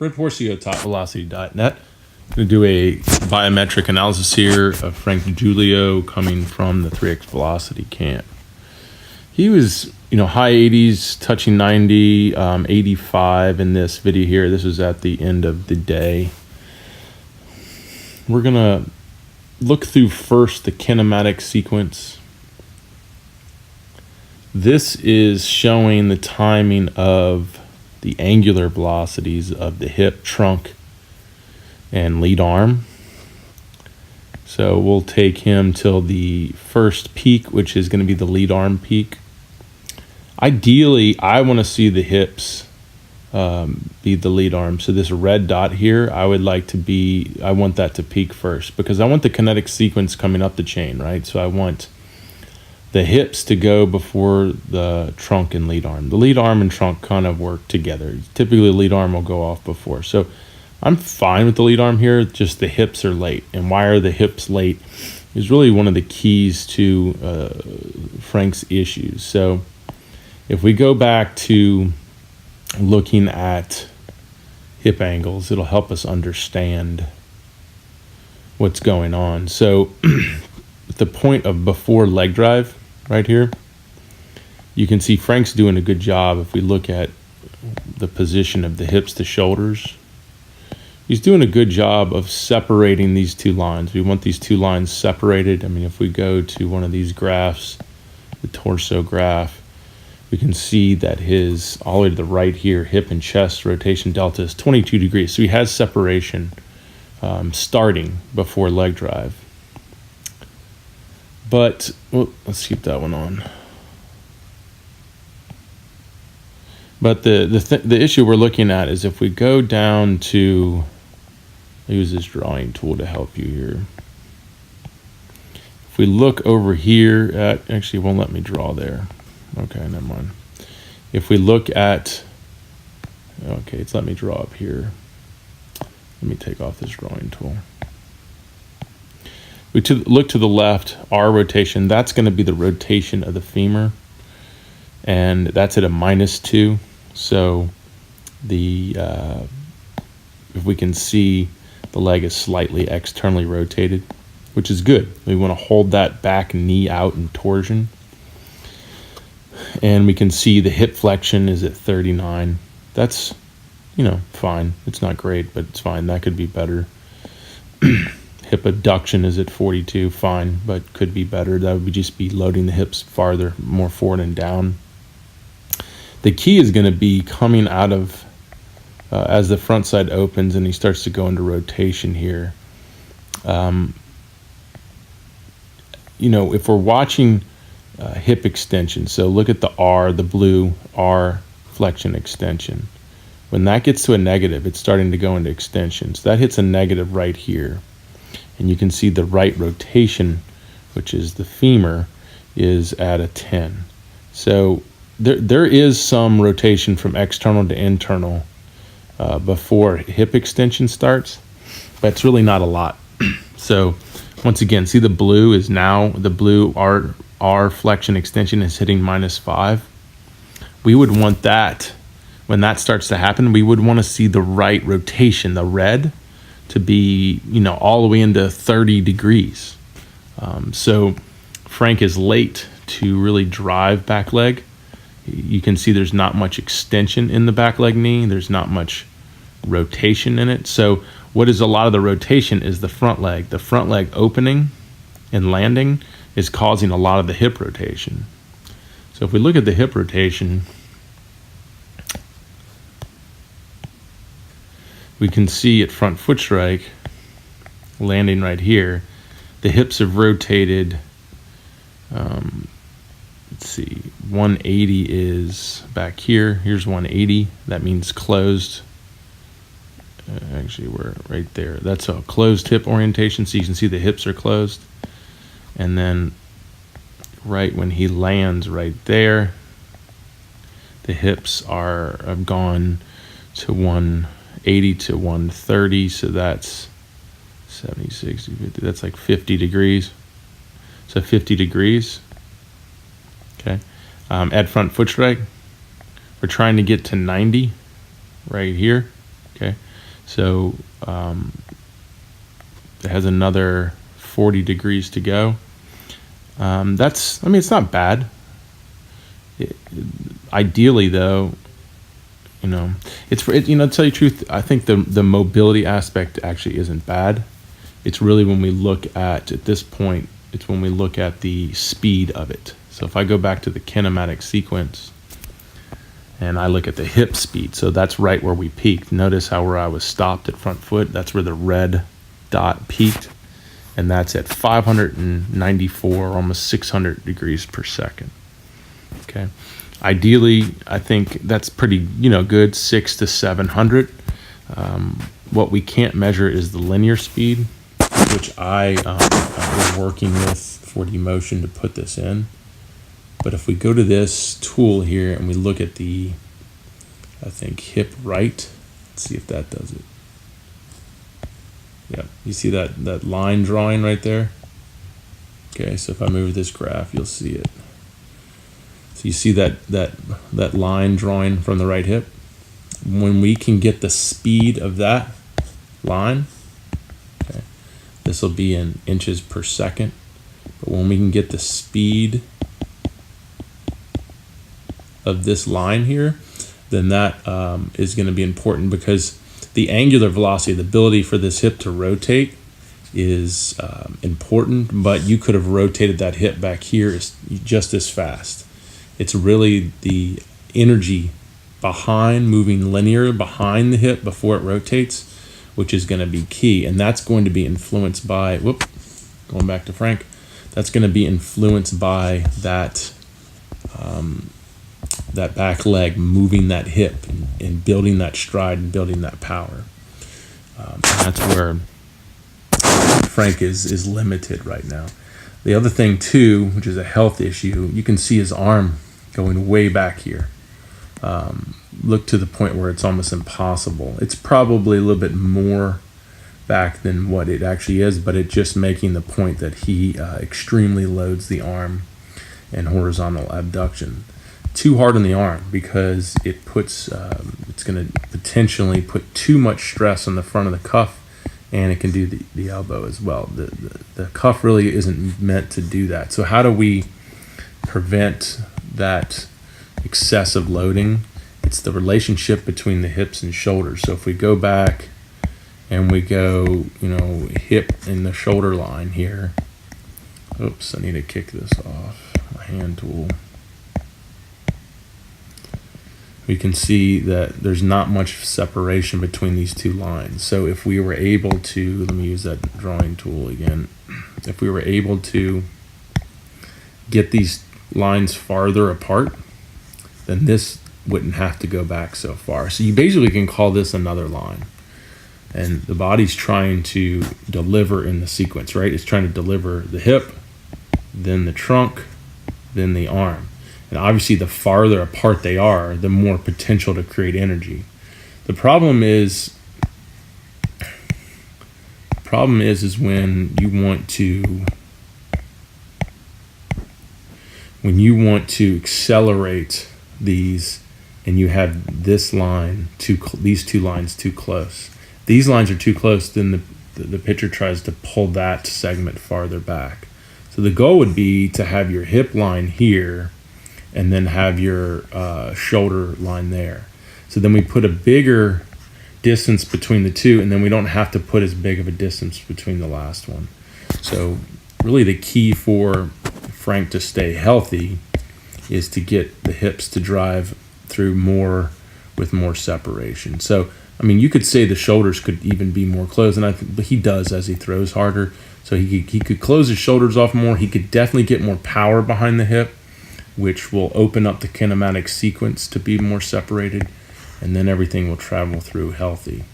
Brent Porcio, topvelocity.net. I'm going to do a biometric analysis here of Frankie DeJiulio coming from the 3x Velocity camp. He was, high 80s, touching 90, 85 in this video here. This was at the end of the day. We're going to look through first the Kinematics Sequence. This is showing the timing of the angular velocities of the hip, trunk, and lead arm. So we'll take him till the first peak, which is going to be the lead arm peak. Ideally, I want to see the hips be the lead arm. So this red dot here, I want that to peak first because I want the kinetic sequence coming up the chain, right? So I want the hips to go before the trunk and lead arm. The lead arm and trunk kind of work together. Typically, the lead arm will go off before. So I'm fine with the lead arm here, just the hips are late. And why are the hips late is really one of the keys to Frank's issues. So if we go back to looking at hip angles, it'll help us understand what's going on. So at the point of before leg drive, right here, you can see Frank's doing a good job. If we look at the position of the hips to shoulders, he's doing a good job of separating these two lines. We want these two lines separated. I mean, if we go to one of these graphs, the torso graph, we can see that his, all the way to the right here, hip and chest rotation delta is 22 degrees. So he has separation starting before leg drive. But let's keep that one on. But the issue we're looking at is if we go down to, I'll use this drawing tool to help you here. If we look over here at, actually it won't let me draw there. Okay, never mind. If we look at, okay, it's let me draw up here. Let me take off this drawing tool. We look to the left, R rotation, that's going to be the rotation of the femur, and that's at a -2. So if we can see, the leg is slightly externally rotated, which is good. We want to hold that back knee out in torsion. And we can see the hip flexion is at 39. That's, fine. It's not great, but it's fine. That could be better. Hip abduction is at 42, fine, but could be better. That would just be loading the hips farther, more forward and down. The key is going to be coming out of, as the front side opens and he starts to go into rotation here. If we're watching hip extension, so look at the R, the blue R flexion extension. When that gets to a negative, it's starting to go into extension. So that hits a negative right here. And you can see the right rotation, which is the femur, is at a 10. So there is some rotation from external to internal before hip extension starts, but it's really not a lot. So once again, see the blue is now, the blue R flexion extension is hitting -5. We would want that, when that starts to happen, we would want to see the right rotation, the red, to be, all the way into 30 degrees. So Frank is late to really drive back leg. You can see there's not much extension in the back leg knee. There's not much rotation in it. So what is a lot of the rotation is the front leg. The front leg opening and landing is causing a lot of the hip rotation. So if we look at the hip rotation, we can see at front foot strike, landing right here, the hips have rotated, let's see, 180 is back here. Here's 180. That means closed. Actually, we're right there. That's a closed hip orientation, so you can see the hips are closed. And then right when he lands right there, the hips have gone to 180 to 130, so that's 70, 60, 50, that's like 50 degrees. So 50 degrees, okay. At front foot strike, we're trying to get to 90 right here, okay. So it has another 40 degrees to go. I mean, it's not bad. Ideally, though, to tell you the truth, I think the mobility aspect actually isn't bad. It's really when we look at this point, it's when we look at the speed of it. So if I go back to the Kinematics Sequence and I look at the hip speed, so that's right where we peaked. Notice how where I was stopped at front foot, that's where the red dot peaked, and that's at 594, almost 600 degrees per second. Okay. Ideally, I think that's pretty, good, 600 to 700. What we can't measure is the linear speed, which I've been working with for DeMotion to put this in. But if we go to this tool here and we look at the, I think, hip right, let's see if that does it. Yeah, you see that line drawing right there? Okay, so if I move this graph, you'll see it. So you see that line drawing from the right hip? When we can get the speed of that line, okay, this will be in inches per second, but when we can get the speed of this line here, then that is going to be important, because the angular velocity, the ability for this hip to rotate, is important, but you could have rotated that hip back here just as fast. It's really the energy behind, moving linear behind the hip before it rotates, which is going to be key. And that's going to be influenced by, going back to Frank, that's going to be influenced by that that back leg moving that hip and building that stride and building that power. And that's where Frank is limited right now. The other thing too, which is a health issue, you can see his arm going way back here. Look to the point where it's almost impossible. It's probably a little bit more back than what it actually is, but it's just making the point that he extremely loads the arm and horizontal abduction. Too hard on the arm, because it puts it's going to potentially put too much stress on the front of the cuff, and it can do the elbow as well. The cuff really isn't meant to do that. So how do we prevent that excessive loading? It's the relationship between the hips and shoulders. So if we go back and we go, hip and the shoulder line here. Oops, I need to kick this off. My hand tool. We can see that there's not much separation between these two lines. So if we were able to, let me use that drawing tool again. If we were able to get these lines farther apart, then this wouldn't have to go back so far. So you basically can call this another line. And the body's trying to deliver in the sequence, right? It's trying to deliver the hip, then the trunk, then the arm. And obviously the farther apart they are, the more potential to create energy. The problem is when you want to accelerate these, and you have this line these two lines too close. These lines are too close, then the pitcher tries to pull that segment farther back. So the goal would be to have your hip line here, and then have your shoulder line there. So then we put a bigger distance between the two, and then we don't have to put as big of a distance between the last one. So really the key for Frank to stay healthy is to get the hips to drive through more with more separation. So, I mean, you could say the shoulders could even be more closed, and but he does as he throws harder. So he could close his shoulders off more. He could definitely get more power behind the hip, which will open up the Kinematics Sequence to be more separated, and then everything will travel through healthy.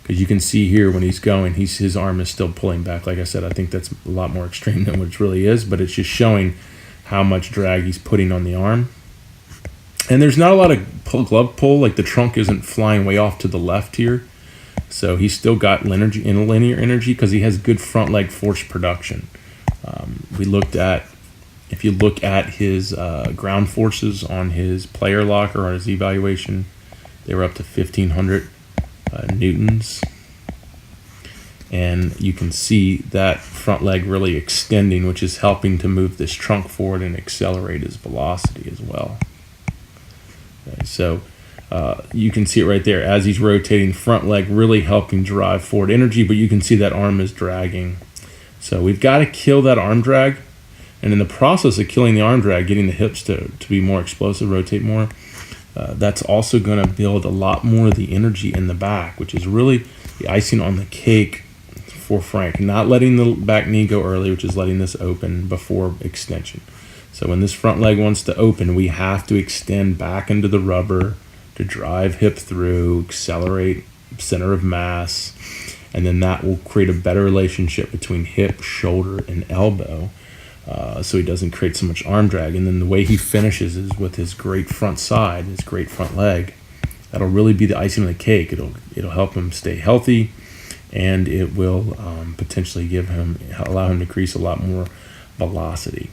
Because you can see here when he's going, his arm is still pulling back. Like I said, I think that's a lot more extreme than what it really is, but it's just showing how much drag he's putting on the arm. And there's not a lot of glove pull, like the trunk isn't flying way off to the left here. So he's still got linear energy because he has good front leg force production. If you look at his ground forces on his player locker or his evaluation, they were up to 1,500. newtons. And you can see that front leg really extending, which is helping to move this trunk forward and accelerate his velocity as well. Okay, so you can see it right there as he's rotating, front leg really helping drive forward energy, but you can see that arm is dragging. So we've got to kill that arm drag, and in the process of killing the arm drag, getting the hips to be more explosive, rotate more, that's also going to build a lot more of the energy in the back, which is really the icing on the cake for Frank. Not letting the back knee go early, which is letting this open before extension. So when this front leg wants to open, we have to extend back into the rubber to drive hip through, accelerate center of mass, and then that will create a better relationship between hip, shoulder, and elbow, so he doesn't create so much arm drag. And then the way he finishes is with his great front side, his great front leg. That'll really be the icing on the cake. It'll help him stay healthy, and it will potentially allow him to increase a lot more velocity.